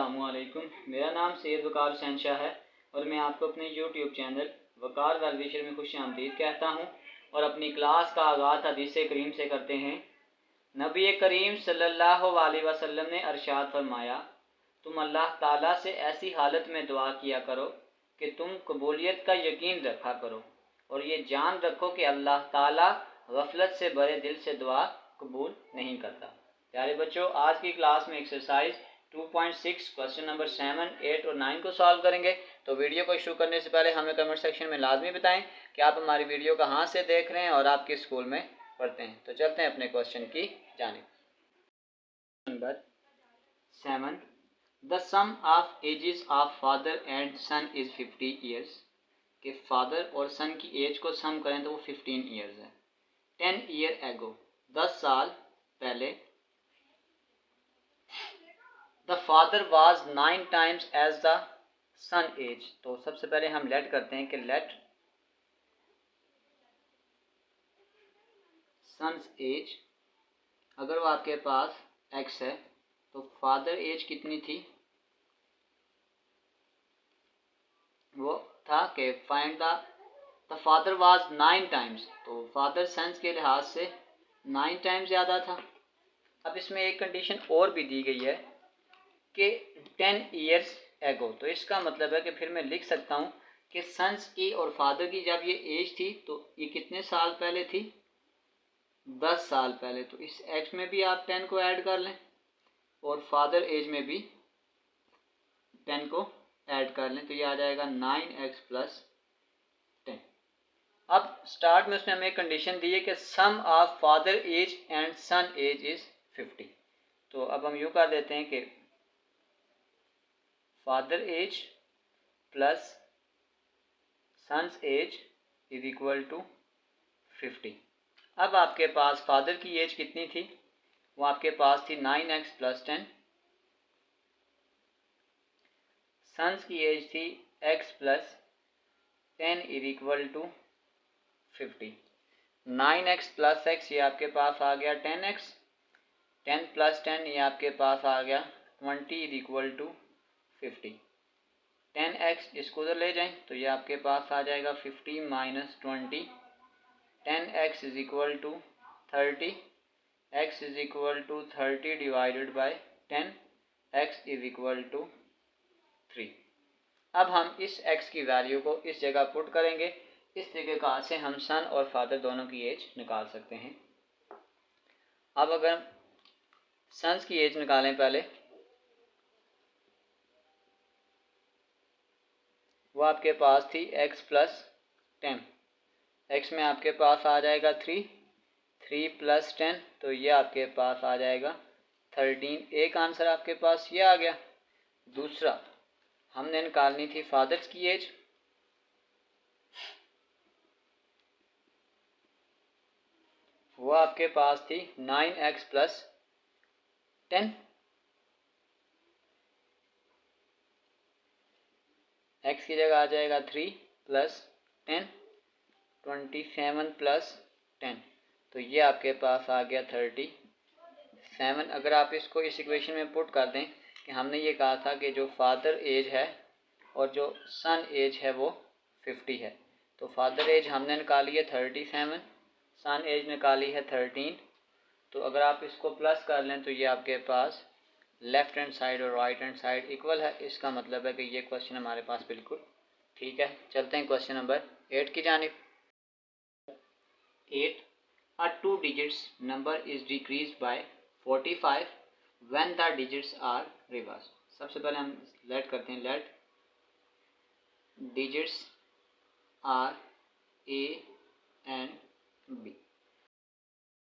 अस्सलामुअलैकुम। मेरा नाम सैयद वकार हुसैन शाह है और मैं आपको अपने यूट्यूब चैनल वकार वेलविशर में खुश आमदीद कहता हूँ और अपनी क्लास का आगाज़ हदीस करीम से करते हैं। नबी करीम सल्लल्लाहु अलैहि वसल्लम ने अरशाद फरमाया, तुम अल्लाह ताला से ऐसी हालत में दुआ किया करो कि तुम कबूलियत का यकीन रखा करो और ये जान रखो कि अल्लाह ताला गफलत से भरे दिल से दुआ कबूल नहीं करता। प्यारे बच्चों, आज की क्लास में एक्सरसाइज 2.6 क्वेश्चन नंबर 7, 8 और 9 को सॉल्व करेंगे। तो वीडियो को शुरू करने से पहले हमें कमेंट सेक्शन में लाजमी बताएं कि आप हमारी वीडियो कहाँ से देख रहे हैं और आप किस स्कूल में पढ़ते हैं। तो चलते हैं अपने क्वेश्चन की जानिब। Number 7, the sum of ages of father and son is 50 years. कि फादर और सन की एज को सम करें तो वो 15 ईयर्स है। 10 ईयर एगो, 10 साल पहले, the father was 9 times as the son age. तो सबसे पहले हम लेट करते हैं कि लेट सन्स एज, अगर वो आपके पास x है तो फादर एज कितनी थी, वो था कि find the father was 9 times. तो फादर सन्स के लिहाज से 9 टाइम्स ज़्यादा था। अब इसमें एक कंडीशन और भी दी गई है कि 10 ईयर्स एगो। तो इसका मतलब है कि फिर मैं लिख सकता हूँ कि सन्स की और फादर की जब ये एज थी तो ये कितने साल पहले थी, 10 साल पहले। तो इस एक्स में भी आप 10 को ऐड कर लें और फादर एज में भी 10 को ऐड कर लें, तो ये आ जाएगा 9x प्लस 10। अब स्टार्ट में उसने हमें एक कंडीशन दी है कि sum of father age and son age is 50। तो अब हम यूँ कर देते हैं कि father age plus son's age is equal to 50। अब आपके पास फादर की एज कितनी थी, वो आपके पास थी 9x प्लस 10। सन्स की एज थी x plus 10 is equal to 50। 9x plus x ये आपके पास आ गया 10x, 10 प्लस 10 ये आपके पास आ गया 20 इज इक्वल टू 50। 10x इसको उधर ले जाएं तो ये आपके पास आ जाएगा 50 minus 20। 10x is equal to 30, x is equal to 30 divided by 10, x is equal to 3। अब हम इस x की वैल्यू को इस जगह पुट करेंगे। इस तरीके से हम सन और फादर दोनों की एज निकाल सकते हैं। अब अगर सन्स की एज निकालें पहले, वो आपके पास थी x प्लस 10, x में आपके पास आ जाएगा 3, 3 प्लस 10 तो ये आपके पास आ जाएगा 13। एक आंसर आपके पास ये आ गया। दूसरा हमने निकालनी थी फादर्स की एज। वो आपके पास थी 9x प्लस 10, x की जगह आ जाएगा 3 प्लस 10, 27 प्लस 10 तो ये आपके पास आ गया 37। अगर आप इसको इस इक्वेशन में पुट कर दें कि हमने ये कहा था कि जो फादर एज है और जो सन एज है वो 50 है, तो फादर एज हमने निकाली है 37, सन एज निकाली है 13। तो अगर आप इसको प्लस कर लें तो ये आपके पास लेफ्ट हैंड साइड और राइट हैंड साइड इक्वल है। इसका मतलब है कि ये क्वेश्चन हमारे पास बिल्कुल ठीक है। चलते हैं क्वेश्चन नंबर 8 की जानिब। 8, a 2 digits number is decreased by 45 when the digits are reversed। सबसे पहले हम लेट करते हैं, let digits are A and B.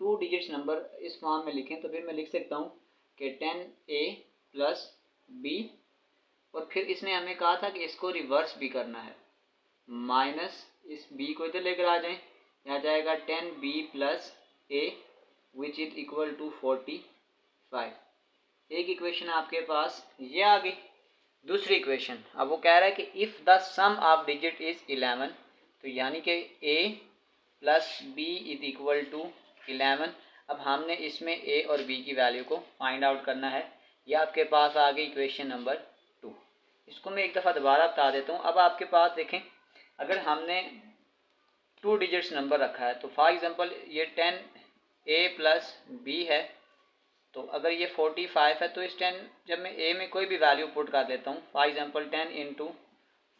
2 digits number इस फॉर्म में लिखें तो फिर मैं लिख सकता हूँ कि 10a प्लस बी, और फिर इसने हमें कहा था कि इसको रिवर्स भी करना है, माइनस इस b को इधर लेकर आ जाएं, आ जाएगा 10b plus a which is equal to 45। एक इक्वेशन आपके पास ये आ गई। दूसरी इक्वेशन, अब वो कह रहा है कि if the sum of digit is 11, तो यानी कि a plus b is equal to 11। अब हमने इसमें a और b की वैल्यू को फाइंड आउट करना है ये आपके पास आ गई इक्वेशन नंबर 2। इसको मैं एक दफ़ा दोबारा बता देता हूँ। अब आपके पास देखें, अगर हमने 2 डिजिट्स नंबर रखा है तो फॉर एग्जांपल ये 10a प्लस b है, तो अगर ये 45 है तो इस 10 जब मैं a में कोई भी वैल्यू पुट कर देता हूँ, फॉर एग्जांपल 10 इंटू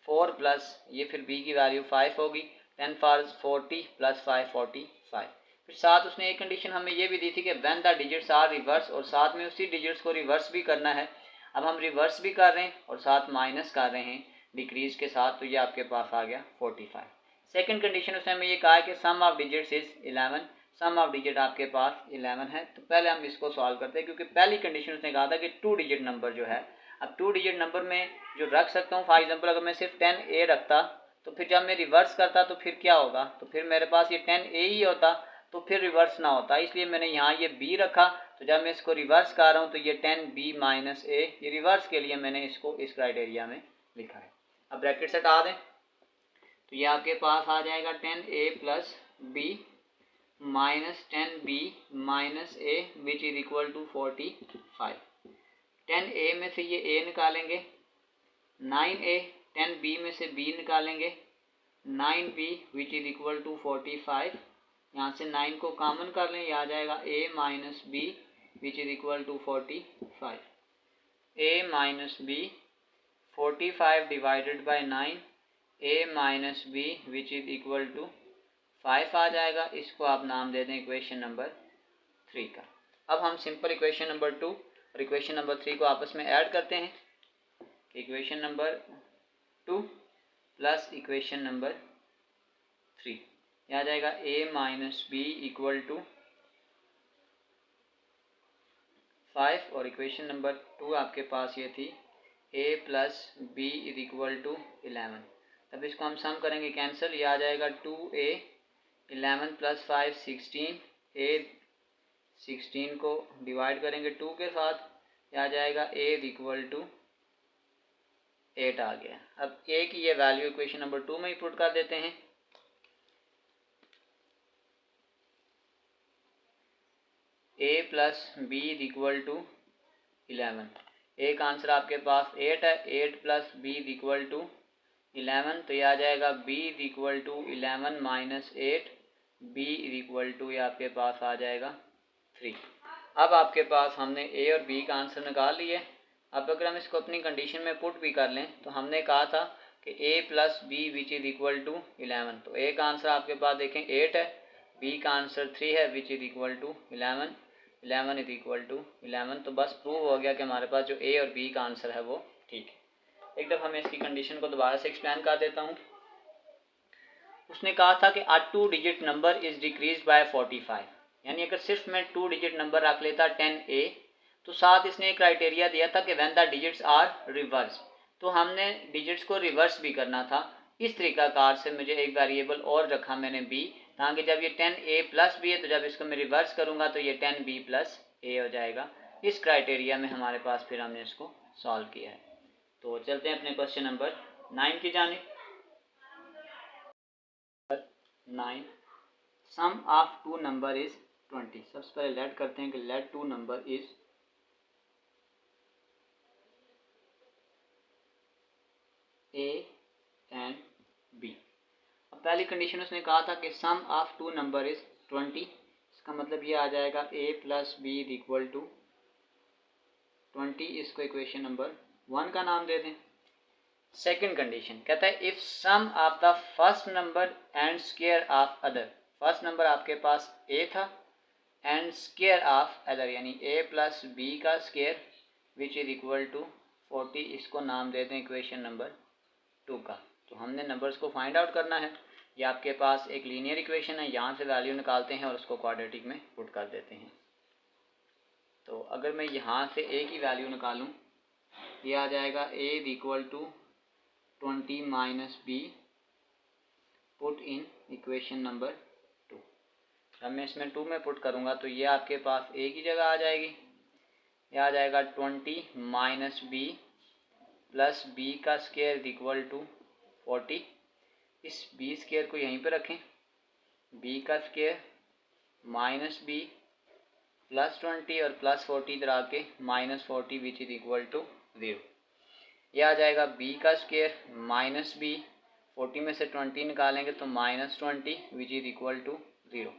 4 प्लस ये फिर b की वैल्यू 5 होगी, 10 फॉर 40 प्लस 5 45। फिर साथ उसने एक कंडीशन हमें ये भी दी थी कि when the digits are reverse, और साथ में उसी डिजिट्स को रिवर्स भी करना है। अब हम रिवर्स भी कर रहे हैं और साथ माइनस कर रहे हैं डिक्रीज के साथ, तो ये आपके पास आ गया 45। सेकंड कंडीशन उसने हमें ये कहा है कि sum of digits is 11, sum of digit आपके पास 11 है। तो पहले हम इसको सॉल्व करते हैं, क्योंकि पहली कंडीशन उसने कहा था कि 2 डिजिट नंबर जो है, अब 2 डिजिट नंबर में जो रख सकता हूँ, फॉर एग्जांपल अगर मैं सिर्फ 10a रखता तो फिर जब मैं रिवर्स करता तो फिर क्या होगा, तो फिर मेरे पास ये 10a ही होता, तो फिर रिवर्स ना होता, इसलिए मैंने यहाँ ये b रखा। तो जब मैं इसको रिवर्स कर रहा हूँ तो ये 10b माइनस a, ये रिवर्स के लिए मैंने इसको इस क्राइटेरिया में लिखा है। अब ब्रैकेट से हटा दें तो ये आपके पास आ जाएगा 10a plus b minus 10b minus a which is equal to 45। 10a में से ये a निकालेंगे, 9a, 10b में से b निकालेंगे, 9b which is equal to 45। यहाँ से 9 को कॉमन कर लें, यह आ जाएगा a minus b which is equal to 45। a minus b 45 divided by 9, a minus b which is equal to 5 आ जाएगा। इसको आप नाम दे दें इक्वेशन नंबर 3 का। अब हम सिंपल इक्वेशन नंबर 2 और इक्वेशन नंबर 3 को आपस में ऐड करते हैं। Equation number 2 plus equation number 3, यह आ जाएगा a minus b equal to 5, और इक्वेशन नंबर 2 आपके पास ये थी a plus b is equal to 11। तब इसको हम सम करेंगे कैंसिल, ये आ जाएगा 2a 11 प्लस 5 16, a 16 को डिवाइड करेंगे 2 के साथ, ये आ जाएगा a इज इक्वल टू 8 आ गया। अब a की ये वैल्यू इक्वेशन नंबर 2 में ही पुट कर देते हैं। a plus b is equal to 11, a का आंसर आपके पास 8 है, 8 plus b is equal to 11, तो ये आ जाएगा b is equal to 11 minus 8, b is equal to ये आपके पास आ जाएगा 3। अब आपके पास हमने a और b का आंसर निकाल लिए। अब अगर हम इसको अपनी कंडीशन में पुट भी कर लें तो हमने कहा था कि a plus b which is equal to 11, तो a का आंसर आपके पास देखें 8 है, b का आंसर 3 है which is equal to 11, 11 is equal to 11। तो बस प्रूव हो गया कि हमारे पास जो a और b का आंसर है वो ठीक है। एक दफ़ा मैं इसकी कंडीशन को दोबारा से एक्सप्लेन कर देता हूँ। उसने कहा था कि अ 2 digit number is decrease by 45, यानी अगर सिर्फ मैं 2 डिजिट नंबर रख लेता 10a, तो साथ इसने एक क्राइटेरिया दिया था कि when the digits are reverse, तो हमने डिजिट्स को रिवर्स भी करना था। इस तरीकाकार से मुझे एक वेरिएबल और रखा मैंने b, ताकि जब ये 10a प्लस b है तो जब इसको मैं रिवर्स करूँगा तो ये 10b प्लस a हो जाएगा। इस क्राइटेरिया में हमारे पास फिर हमने इसको सॉल्व किया है। तो चलते हैं अपने क्वेश्चन नंबर 9 की जानिब। 9, सम ऑफ 2 नंबर इज 20। सबसे पहले लेट करते हैं कि let 2 number is a and b। अब पहली कंडीशन उसने कहा था कि सम ऑफ 2 नंबर इज 20, इसका मतलब ये आ जाएगा a plus b is equal to 20। इसको इक्वेशन नंबर 1 का नाम दे दें। सेकंड कंडीशन कहता है if sum of the first number and square of other, first number आपके पास a था एंड स्क्वायर ऑफ अदर यानी a प्लस b का square which is equal to 40, इसको नाम दे दें इक्वेशन नंबर 2 का। तो हमने नंबर्स को फाइंड आउट करना है। ये आपके पास एक लीनियर इक्वेशन है, यहाँ से वैल्यू निकालते हैं और उसको क्वाड्रेटिक में पुट कर देते हैं। तो अगर मैं यहाँ से a की वैल्यू निकालूँ, ये आ जाएगा a is equal to 20 minus b put in equation number 2। जब मैं इसमें 2 में पुट करूँगा तो ये आपके पास a की जगह आ जाएगी, ये आ जाएगा 20 माइनस b प्लस b का स्क्वायर इज इक्वल टू 40। इस b स्क्वायर को यहीं पे रखें, b का स्क्वायर माइनस b +20 और +40 इधर आके -40 विच इज इक्वल टू 0। यह आ जाएगा b का स्क्वायर माइनस b, 40 में से 20 निकालेंगे तो -20 विच इज इक्वल टू 0।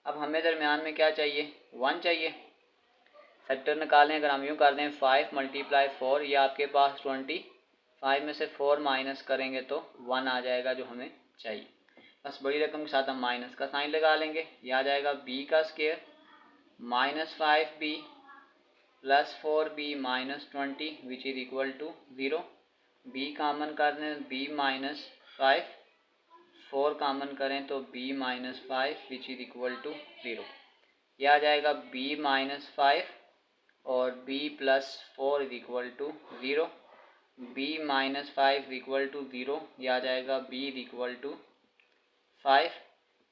अब हमें दरमियान में क्या चाहिए, 1 चाहिए। फैक्टर निकालें, अगर हम यूँ कर दें 5 × 4, ये आपके पास 20, 5 में से 4 माइनस करेंगे तो 1 आ जाएगा जो हमें चाहिए। बस बड़ी रकम के साथ हम माइनस का साइन लगा लेंगे। यह आ जाएगा b का square -5b +4b -20 which is equal to 0। b common कर दें, b -5, 4 कामन करें तो b -5 which is equal to 0। यह आ जाएगा b -5 और b +4 is equal to 0। b -5 equal to 0, यह आ जाएगा b इज इक्वल टू 5।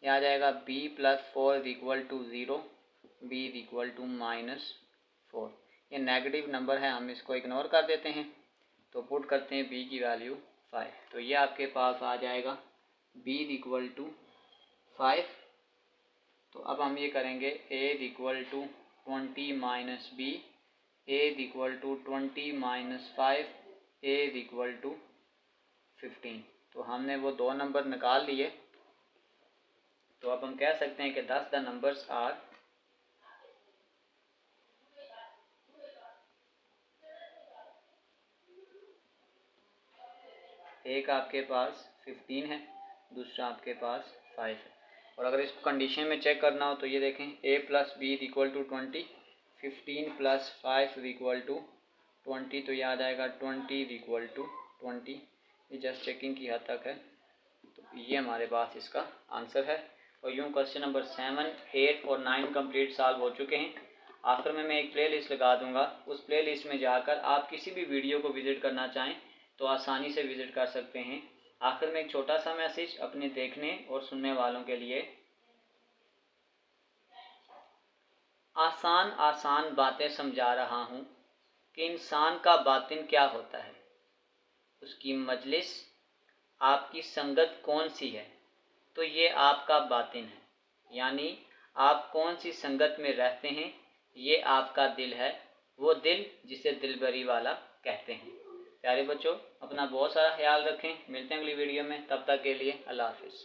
यह आ जाएगा b +4 is equal to 0, b is equal to -4। ये नेगेटिव नंबर है, हम इसको इग्नोर कर देते हैं। तो पुट करते हैं b की वैल्यू 5, तो ये आपके पास आ जाएगा b इज इक्वल टू 5। तो अब हम ये करेंगे a is equal to 20 minus b, a is equal to 20 minus 5, a is equal to 15। तो हमने वो दो नंबर निकाल लिए। तो अब हम कह सकते हैं कि 10 द नंबर्स आर एक आपके पास 15 है, दूसरा आपके पास 5 है। और अगर इसको कंडीशन में चेक करना हो तो ये देखें a + b is equal to 20, 15 + 5 is equal to 20, तो ये आ जाएगा 20 इज इक्वल टू 20। ये जस्ट चेकिंग की हद तक है। तो ये हमारे पास इसका आंसर है। और यूँ क्वेश्चन नंबर 7, 8 और 9 कंप्लीट सॉल्व हो चुके हैं। आखिर में मैं एक प्ले लिस्ट लगा दूंगा, उस प्ले लिस्ट में जाकर आप किसी भी वीडियो को विज़िट करना चाहें तो आसानी से विज़िट कर सकते हैं। आखिर में एक छोटा सा मैसेज अपने देखने और सुनने वालों के लिए, आसान आसान बातें समझा रहा हूँ कि इंसान का बातिन क्या होता है, उसकी मजलिस, आपकी संगत कौन सी है, तो ये आपका बातिन है। यानी आप कौन सी संगत में रहते हैं, ये आपका दिल है, वो दिल जिसे दिलबरी वाला कहते हैं। प्यारे बच्चों, अपना बहुत सारा ख्याल रखें। मिलते हैं अगली वीडियो में, तब तक के लिए अल्लाह हाफिज़।